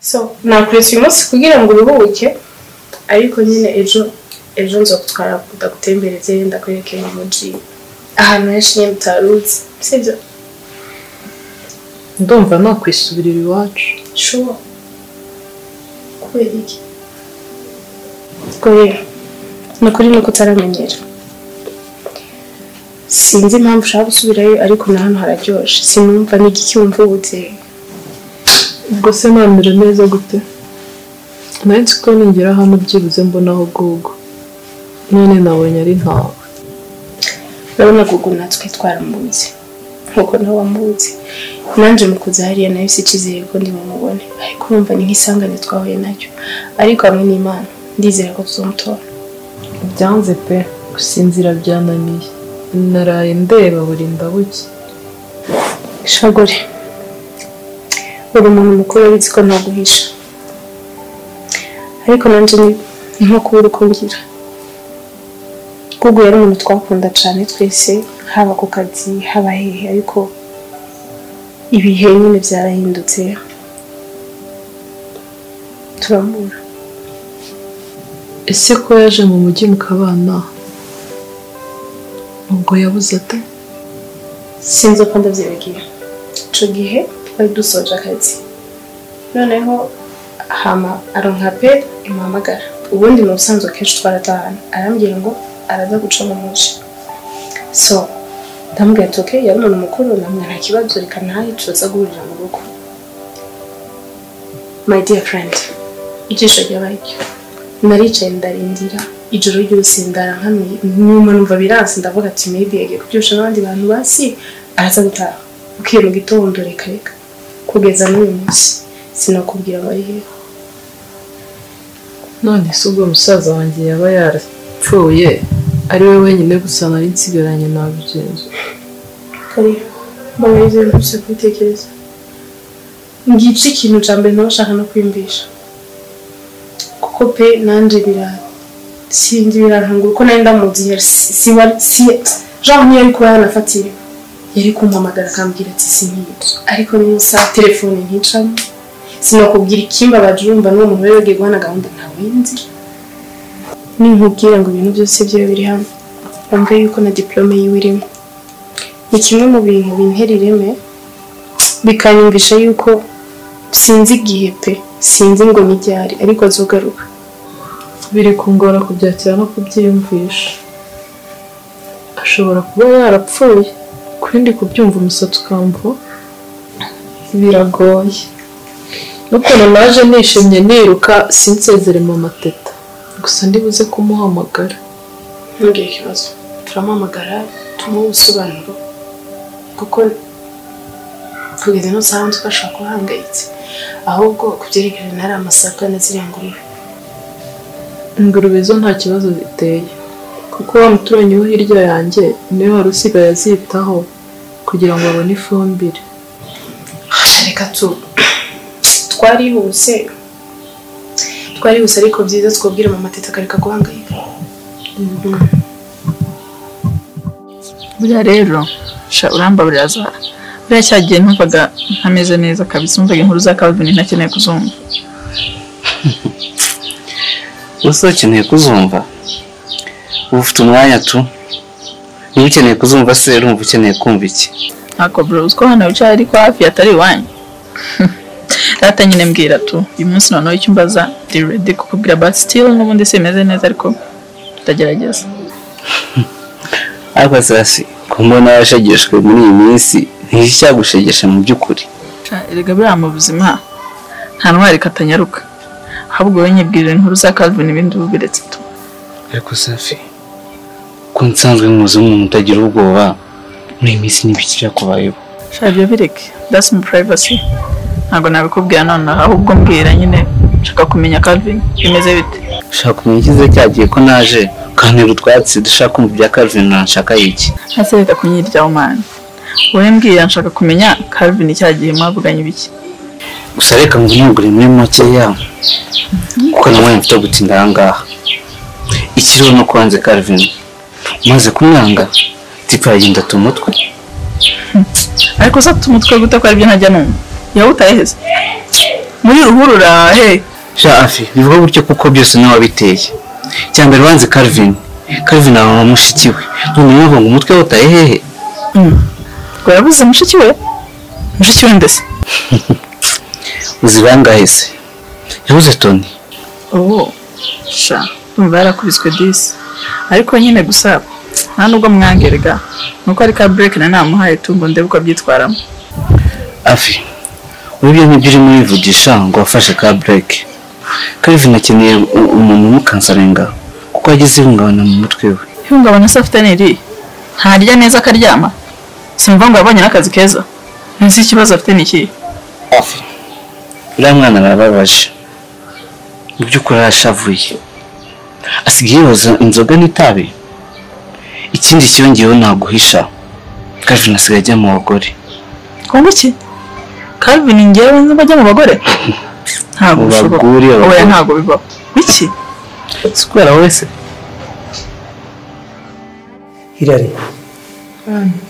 so nakuretse uyu munsi kugira ngo uruhuke ariko nyine ejo nzokutwara kudagutembereze ndakwereke mu muji ahantu henshi nyine utaruzi sibyo ndumva nakwisubirira iwacu sure kubera iki kubera nukuri nuko utaramenyera sinzi impamvu ushaka gusubirayo ariko na hano hararyoshe sinumva n'igiki wumva ubuteye ubwo se namere neza gute nansi ko ningera hano byibuze mbonaho Google none nabonye ari ntawe urabona Google natwe twaramuzi nkuko nawe wamuzi nanje mukuza hariya nayo sicizeye ko ndi mumubone ariko urumva ni nk'isangane twahuye nacyo ariko hamwe n'Imana ndizera ko tuzomutora byanze pe gusinzira byananiye naraye ndeba buri ndabuke shagore uri umuntu mukuru abizi ko ntaguhisha ariko nanje ni nko kubura uko ngira Google yari umuntu twakunda cyane twese haba ku kazi haba hehe ariko ibihe nyine byarahindutse turamura ese ko yaje mu mujyi mukabana ubwo yabuze ate sinzi uko ndabyibagiye ico gihe twari dusoje akazi noneho hama aronka pe imuhamagara ubundi mu busanzwe kenshi twaratahana arambwira ngo araza guca mu muji so ndamubwira ati okay yari umuntu mukuru namwe nta kibazo reka nawe tuza guhurira mu rugo my dear friend ijisho ryabaye naricaye ndarindira ijoro ryose ndarankamye nyuma numva biranse ndavuga ati maybe yagiye kubyusha n'abandi bantu basi araza gutaha ukiye mu gitondo reka kugeza n'uyu munsi sinakubwira bari he none se ubwo musaza wanjye yaba yarapfuye ari we wenyine gusa nari nsigaranye nabigenzo kari babayize gusa kwitekereza ngici ikintu cya mbere nabashaka no kwiyumvisha kuko pe nanje sinzi birantanga uko nari ndamuzi Jean niyo ariko yanafatira yari kumpamagara akambwira ati sinkica ariko niyo saa telefone nticamo sinakubwira ikimbabaje urumva n'uwo muntu wari wagiye guhana gahunda ntawe nzi ninkubwira ngo ibintu byose byo biri hamwe wumve yuko na diplome yiwe irimo ni kimwe mu bintu bintera ireme bikanyumvisha yuko sinzi igihe pe sinzi ngo nijyari ariko azogaruka biri kungora kubyakira no kubyiyumvisha ashobora kuba yarapfuye kuri ndi kubyumva umusatsi ukamva biragoye nukuntu naje nishimye niruka sinsezere mu mateta gusa ndibuze kumuhamagara ntugiye ikibazo turamuhamagara tumuha ubusobanuro kuko kugeza no saha twashaka kuhangayitse ahubwo kubyerekana nari amasaka na ziriya ingurube zo nta kibazo ziteye kuko wa muturanyi wo hirya yanjye niwe wari usigaye azitaho kugira ngo abone ifumbire reka twarihuse ariko byiza twabwira mu mateta akareka guhangayika buriya rero uramba buriya cyagiye ntumvaga ntameze neza kabisa umvaga inkuru za Calvin ntakeneye kuzumva gusa ukeneye kuzumva ufite umwanya tu niba ukeneye kuzumva se urumva ukeneye kumva iki ntako bro uziko hano wicaye ariko hafi atari iwanyu data nyine mbwira tu uyu munsi noneho icyo mbaza ndi ready kukubwira but still n'ubundi simeze neza ariko ndagerageza ariko sasi kumbona washegeshwe muri iyi minsi ntiki cyagushegesha mu by'ukuri erega biriya mu buzima nta ntwari katanyaruka ahubwo wowe nyibwirira inkuru za Calvin ibindi ubiretse tu ariko safi ko nsanzwe muzi umuntu utagira ubwoba muri iyi minsi n'ibiki byakubayeho ibyo bireke that's my privacy ntabwo nabikubwira none ahubwo mbwira nyine nshaka kumenya Calvin bimeze bite ushaka kumenya ikize cyagiye ko naje kandi rutwatsi dushaka kumva bya Calvin nashaka iki ntasereka kunyiryaho man wowe mbwira nshaka kumenya Calvin cyagiye mwavuganye ibiki gusa reka ngo nugure muri makeya kuko nawe mfite gutinda ahangaha ikiriho no kwanze Calvin maze kumwanga tipa yagenda tumutwe ariko se tumutwe gute ko aribyo ntajya numva yawutaye heza muri ruhurura he sha afi bivuga gutyo kuko byose nawe wabiteye cyambere wanze Calvin aba mushiki we none ngo umutwe wotaye hehe Warabuze mushiki we ndetse uzi bangahe se yabuze Tony sha umva yarakubiswe disi ariko nyine gusa nta nubwo mwangerega nuko ari ka break na namuhaye tungo ndebe uko byitwaramo afi uribyo nk'ibyo uri murivugisha ngo wafashe ka break Calvin akeneye umuntu umukansarenga kuko yagize ihungabana mu mutwe we ihungabana se afite niri ntarya neza akaryama simva ngo yabonye n'akazi keza nzi ikibazo afite niki afi uriya mwana arababaje mu by'ukuri arashavuye asigaye yoza inzoga n'itabi ikindi kiyongeyeho naguhisha Calvin asigaye ajya mu bagore kumva iki Calvin ngewe nzi bajya mu bagore ntabwo bishoboka oya ntabwo bibaho biki sikubera wese Hilary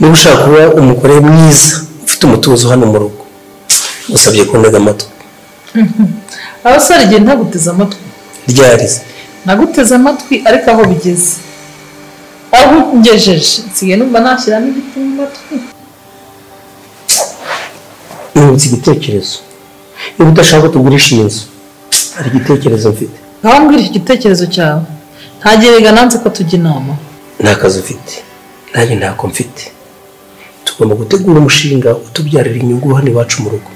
niba ushaka kuba umugore mwiza ufite umutuzo hano mu rugo usabye kuntega amatwi abasore igihe ntaguteze amatwi ryarize naguteze amatwi ariko aho bigeze aho ngejeje nsigaye numva nashyiramo igiti mu matwi nibutse igitekerezo niba udashaka tugurisha iyi nzu hari igitekerezo mfite aho mbwira iki gitekerezo cyawe ntagerega nanze ko tujya inama nta kazi ufite nanjye ntako mfite tugomba gutegura umushinga utubyarira inyungu hano iwacu mu rugo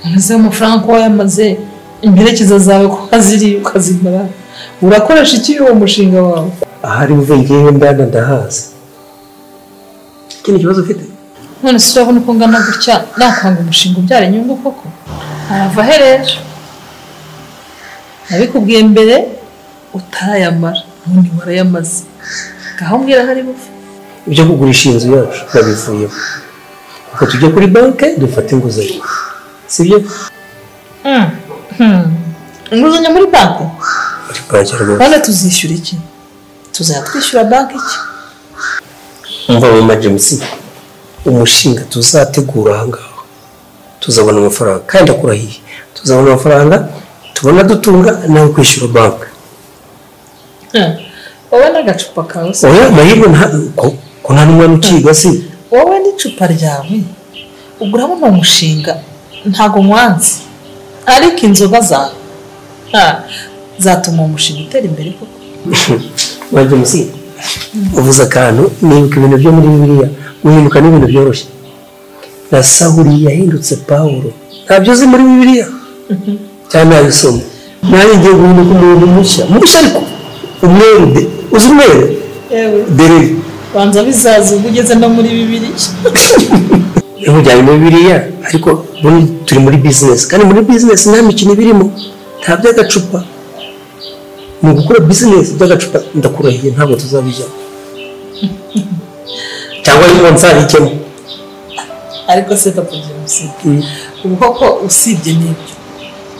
ntuzi amafaranga ko wayamaze imperekeza zawe ko kaziri ukazimara urakoresha iki uwo mushinga wawe ahari uve ngewe ndana ndahazi ikindi kibazo ufite none se urabona uko ngana gutya nakwanga umushinga ubyara inyungu koko arava he rero nabikubwiye mbere utayamara ubundi warayamaze ngaho mbwira hari buve ibyo kugurisha inzu yacu babivuyemo uko tujya kuri banki dufata inguzanyo sibyo inguzanyo muri banki muri banki rwose none tuzishyura iki tuzajya twishyura banki iki umva mama James umushinga tuzategura aha ngaha tuzabona amafaranga kandi akurahiye tuzabona amafaranga tubona dutunga nawe kwishyura banki wowe n'agacupa kawe se oya mahirwe ko nta n'umwana ukiga si wowe n'icupa ryawe ubwo urabona uwo mushinga ntago mwanzi ariko inzoga zawe zatuma uwo mushinga utera imbere koko mama James uvuze akantu nibuka ibintu byo muri Bibiliya guhinduka n'ibintu byoroshye na Sawuli yahindutse Pawulo ntabyo uzi muri Bibiliya cyane nabisoma nanjye ngiye guhinduka umuntu mushya ariko umweru uzi umweru dere banza bizaza ubwo ugeze no muri Bibiliya mujyanye muri Bibiliya ariko turi muri business kandi muri business nta mikino ibirimo nta by'agacupa mu gukora business by'agacupa ndakurahiye ntabwo tuzabijyamo cyangwa niba nsabikemo ariko se tapugira umusibye ubu koko usibye n'ibyo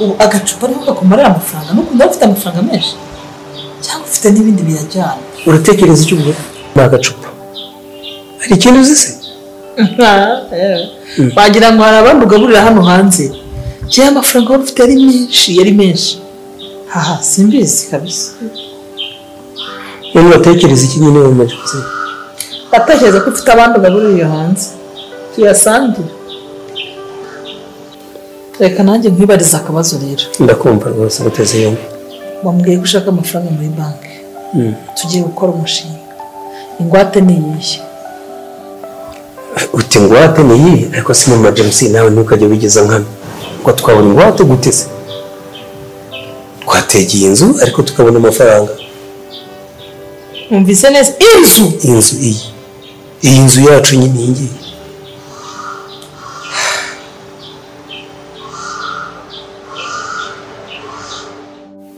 ubu agacupa ariko kakumarira amafaranga n'ukundi waba ufite amafaranga menshi cyangwa ufite n'ibindi biyajyana uratekereza icyo uvuga ni agacupa hari ikintu uzi se wagira ngo hari abandi ugaburira hano hanze cyangwa amafaranga wari ufite yari menshi haha simbizi kabisa none batekereza iki nyine mu majosi batekereza ko ufite abandi ugaburira iyo hanze tuyasangire reka nanjye nkwibariza akabazo rero ndakumva rwose guteze yombi bambwiye ko ushaka amafaranga muri banki tugiye gukora umushinga ingwate ni iyihe uti ingwate ni iyi ariko si mu James nawe ntukajya wigeza nkano ngo twabona ingwate gute se twategeye inzu ariko tukabona amafaranga mwumvise neza iyi nzu yacu nyine iyi ngiyi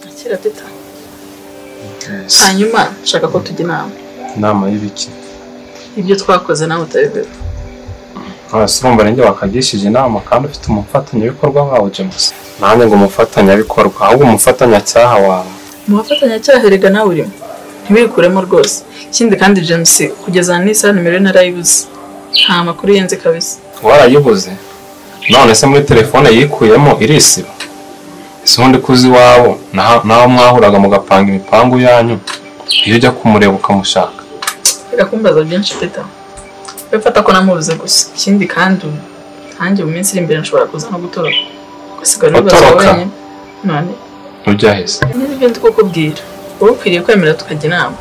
akira teta hanyuma nshaka ko tujya inama y'ibiki ibyo twakoze nawe utabibera urumva nanjye wakagishije inama kandi ufite umufatanyabikorwa nkawe James nanjye ngo umufatanyabikorwa ahubwo umufatanyacyaha wawe umufatanyacyaha erega nawe urimo ntiwikuremo rwose ikindi kandi James kugeza n'isaha nimero narayibuze nta makuru yenze kabisa warayibuze none se muri telefone yikuyemo irisiba ese ubundi kuzi iwabo naho mwahuraga mugapanga imipangu yanyu iyo ujya kumureba ukamushaka birakumbaza byinshi Peter bifata ko namubuze gusa ikindi kandi nanjye mu minsi iri imbere nshobora kuza no gutoroka gusigara n'ubaza wenyine none ujya hese n'ibyo ndi kukubwira wowe ukwiriye kwemera tukajya inama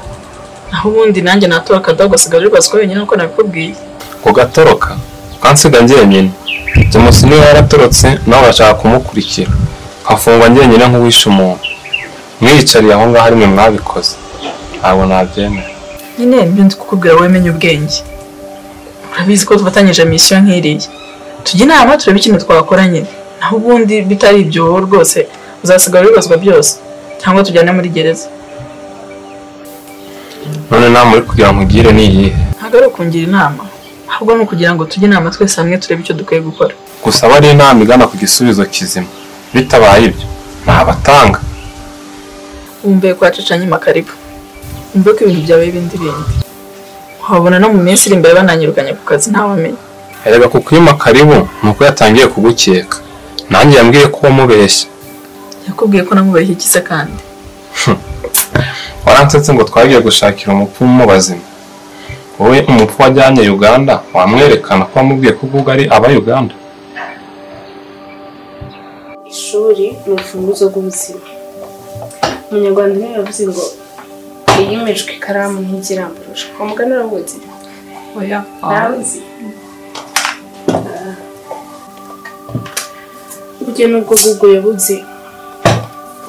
naho ubundi nanjye natoroka ndagusigara n'ubazwa wenyine uko nabikubwiye kugatoroka ukansiga njyenyine James niwe yaratorotse nawe urashaka kumukurikira nkafungwa njyenyine nk'uwishe umuntu mwiyicariye aho ngaho ari mwe mwabikoze ntabwo nabyemera nyine ibyo ndi kukubwira wowe menya ubwenge urabizi ko tufatanyije mission nk'iriya tujya inama turebe ikintu twakora nyine naho ubundi bitari ibyo wowe rwose uzasigara ubibazwa byose cyangwa tujyane muri gereza none nama uri kugira ngo ugire ni iyihe ntabwo ari ukungira inama ahubwo ni ukugira ngo tujye inama twese hamwe turebe icyo dukwiye gukora gusa aba ari inama igana ku gisubizo kizima bitabaye ibyo ntabatanga wumve ko wacacanye makaribu wumve ko ibintu byawe bindi wabona no mu minsi iri imbere bananyirukanye ku kazi ntawamenya erega kukwima karibu ni uko yatangiye kugukeka nanjye yambwiye ko wamubeshye yakubwiye ko namubeshye iki se kandi waransetse ngo twagiye gushakira umupfumu bazima wowe umupfu wajyanye Uganda wamwerekana ko wamubwiye ko ubwo ari aba Uganda ishuri ni urufunguzo rw'ubuzima umunyarwanda niwe yavuze ngo iyimejwe ikaramu ntigiramburusha uwo mugani urawuzi oya nawuzi burya nubwo Google yabuze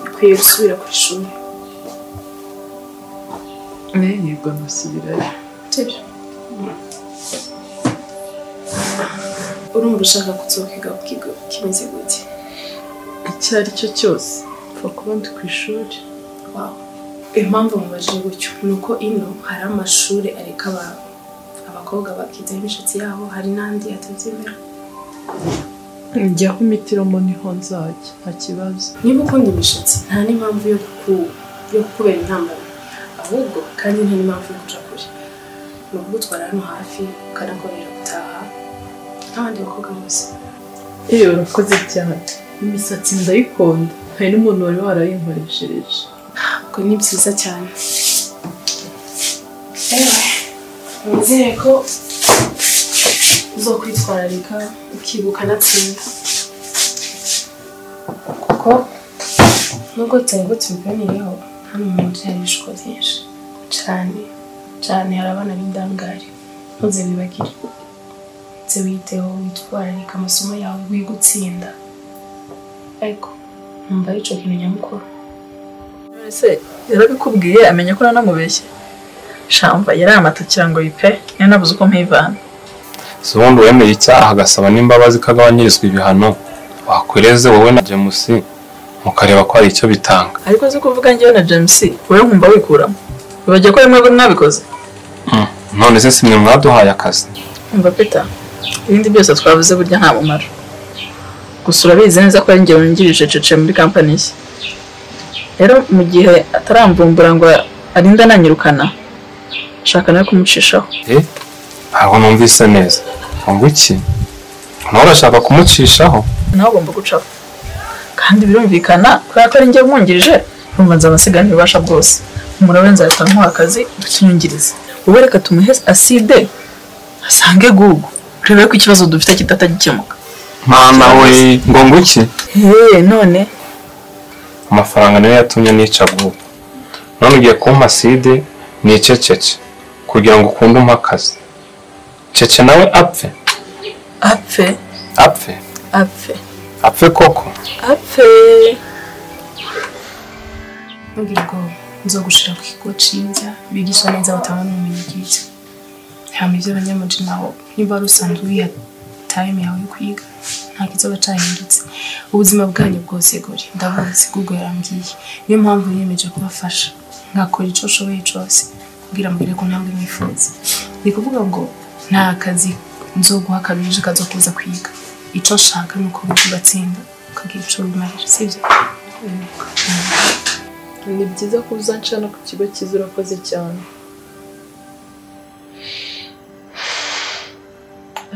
ukwiye gusubira ku ishuri yego nasubirayo sibyo urumva ushaka kuzokiga ku kigo kimeze gute icyo ari cyo cyose upfa kuba ndi ku ishuri impamvu mubajije gutyo ni uko ino hari amashuri areka abakobwa bakizaho imishatsi yabo hari n'andi atabyemera njyaho imitiramo niho nzajya nta kibazo niba ukunda imishatsi nta n'impamvu yo kukubera intambara ahubwo kandi nta n'impamvu yo kuja kure ni ukugutwara hano hafi ukanakorera gutaha nk'abandi bakobwa bose urakoze cyane imisatsi ndayikunda hari n'umuntu wari warayinkoreshereje ubwo ni byiza cyane nizere ko uzokwitwararika ukibuka natsinda kuko nubwo tutari ngo tubiganireho hano umuntu yari ibishuko byinshi cyane hari abana b'indangare ntuze bibagire ndetse witeho witwararika amasomo yawe wigutsinda ariko numva ari cyo kintu nyamukuru ese yarabikubwiye amenya ko nanamubeshye shamba yari amatakira ngo yipe yanabuze uko mpivana si ubundi wemeye icyaha agasaba n'imbabazi kagabanyirizwa ibihano wakwereze wowe na James mukareba ko hari icyo bitanga ariko zo kuvuga njyewe na James wowe nkumva wikuramo wibagiye ko rimwe mwabikoze none se simwe mwaduhaye akazi umva Peter ibindi byose twavuze burya nta mumaro gusa urabizi neza ko ari njye wungirije Cece muri company ye rero mu gihe ataramvumbura ngo arinda nanyirukana shaka nawe kumucishaho ntabwo numvise neza ngo iki nawe urashaka kumucishaho nawe ugomba gucaho kandi birumvikana kubera ko ari njye umwungirije urumva nzabasiga ntibibasha bwose umurawe nzahita nkuha akazi tukinyungirize wowe reka tumuhe aside asange Google urebe ko ikibazo dufite kitatagikemuka mwana we ngo nguki none amafaranga niyo yatumye nica Google none ugiye kumpa aside nicecece kugira ngo ukunde umpa akazi Cece nawe apfe koko apfe mbwira ngo nzo gushira ku kigo ciza bigisha neza batanga n'ubumenyi bwiza hama ivyo abanyamuji naho niba rusanzwe wiha time yawe yo kwiga nta kizoba cahindutse ubuzima bwanyu bwose gori ndabuzi Google yarambwiye niyo mpamvu yiyemeje kubafasha nkakora ico nshoboye cose kugira mbere ko ntambwe mwifuza ni kuvuga ngo nta kazi nzoguha kabije kazokuza kwiga ico nshaka nuko bigatsinda ukagira ico bimarira sivyo ni byiza ko uzancana ku kigo cyiza urakoze cyane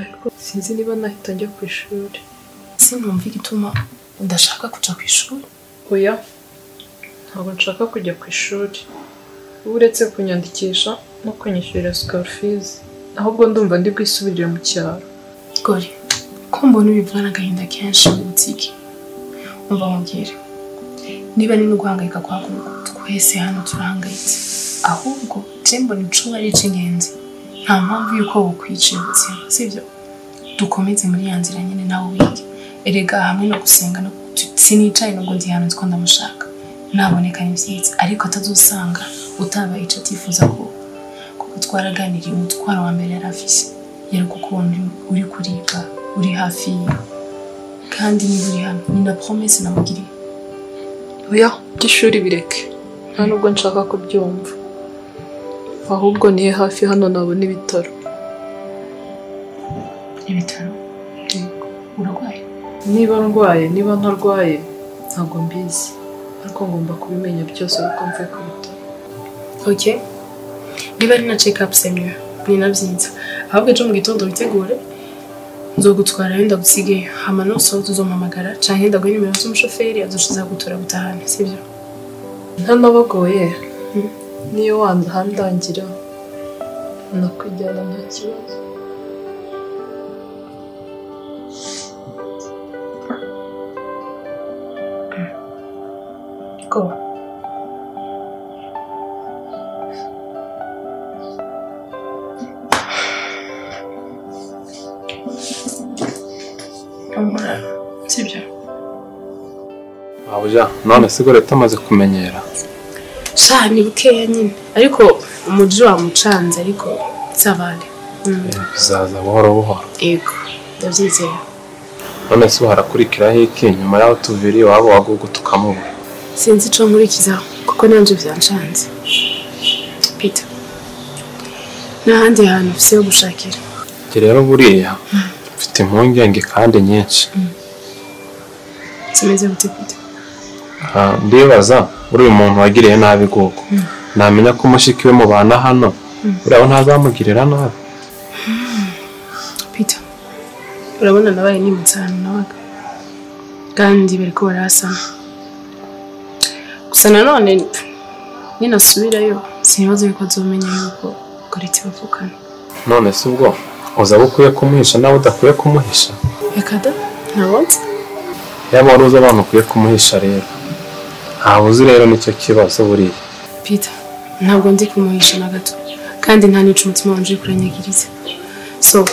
ariko sinzi niba nahita njya ku ishuri sinumva igituma udashaka kuja ku ishuri. oya ntabwo nshaka kujya ku ishuri uretse kunyandikisha no kunyishyurira school fees ahubwo ndumva ndi bwisubirire mu cyaro. Gori, ko mbona ubivana agahinda kenshi mu butiki. Umva mubwire, niba ni guhangayika kwa twese hano turahangayitse, ahubwo jembo nicuba ari cy'ingenzi, nta mpamvu yuko wokwiciye ubuzima, sibyo? Dukomeze muri ya nzira nyine nawe wige, erega hamwe no gusenga no sinicaye no ngo ndi hano twanda mushaka, naboneka n'ibyiza, ariko atazusanga utabaye ico atifuza kuko twaraganiriye umutwaro wa mbere yarafise, yari gukunda uri kuriga, uri hafi yiwe, kandi niba uri hano ni na promesse namugiriye. oya by'ishuri bireke nta nubwo nshaka kubyumva, ahubwo niye hafi hano nabona ibitaro. Ibitaro? Urarwaye? Niba ndwaye niba ntarwaye ntabwo mbizi, ariko ngomba kubimenya byose uko mvuye ku bitaro. Okay, niba ari na check up semyo ni nabyinza, ahubwo ejo mu gitondo witegure, nzogutwara wenda gusigaye hama no so tuzompamagara canke ndaguhe nimero z'umushoferi azoshiza gutora gutahana, sibyo? Ntanabagoye niyo wandangira nakwijyana nta kibazo. Go. Sibyo? Abuja none sigo leta amaze kumenyera. Sha ni bukeya nyine, ariko umuji wa mucanze ariko savale. Bizaza buhoro buhoro. Ego, ndabyizeye. None se harakurikiraho iki nyuma yaho tuviriye wabo wagugu tukamubura? Sinzi ico nkurikiza kuko nanje byancanze. Peter, n'ahandi hantu ufise yo gushakira. Rero buriya mfite impungenge kandi nyinshi. Kimeze gute Peter? Ndibaza uri umuntu wagiriye nabi guko. Namenya ko mushikiwe mu bana hano. Uraho ntazamugirira nabi. Peter, urabona nabaye nimutsana nawaga. Kandi bariko barasana. Gusa nanone ninasubirayo sinibazo yuko azomenya yuko goriti bavukana. None se ubwo uza bukwiye kumuhisha nawe udakwiye kumuhisha? Yakada ntabonze. Yaba waruzi abantu ukwiye kumuhisha rero. Ntawe uzi rero nicyo kibazo buriya. Peter, ntabwo ndi kumuhisha na gato, kandi nta nico umutima wanje kuranyagiriza. So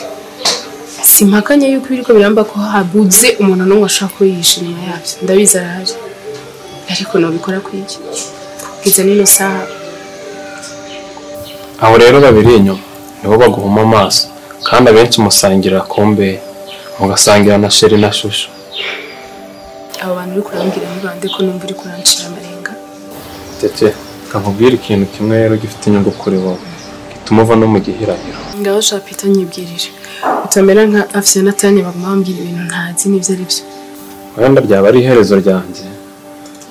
simpakanye yuko biriko biramba ko habuze umuntu n'umwe ashaka kuyihisha inyuma yavyo. Ndabizi arahari, ariko nobikora kwiki kugeza nino saha. Aho rero babiri inyuma nibo baguhuma amaso, kandi abenshi musangira kombe, mugasangira na sheri na shusho. Abo bantu uri kurambwira ntibande ko numva uri kurancira amarenga. Tete, kakubwira ikintu kimwe rero gifite inyungu kuri wowe, gituma uva no mu gihirahiro. Ngaho sha Peter nyibwirije, utamera nka afise natanye baguma bambwira ibintu ntazi n'ivyo ari byo. Wenda ryaba ari iherezo ryanjye,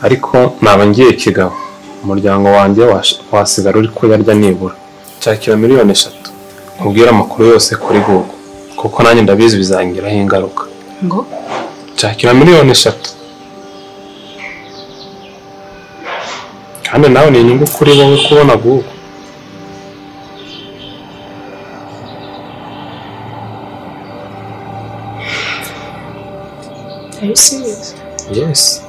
ariko naba ngiye kigabo, umuryango wanjye wasigara uri kuyarya nibura. Nshakira miliyoni 3 nkubwira amakuru yose kuri Google, kuko nanjye ndabizi bizangiraho ingaruka. Ngo nshakira miliyoni 3, kandi nawe ni inyungu kuri wowe kubona Google. Are you serious? Yes.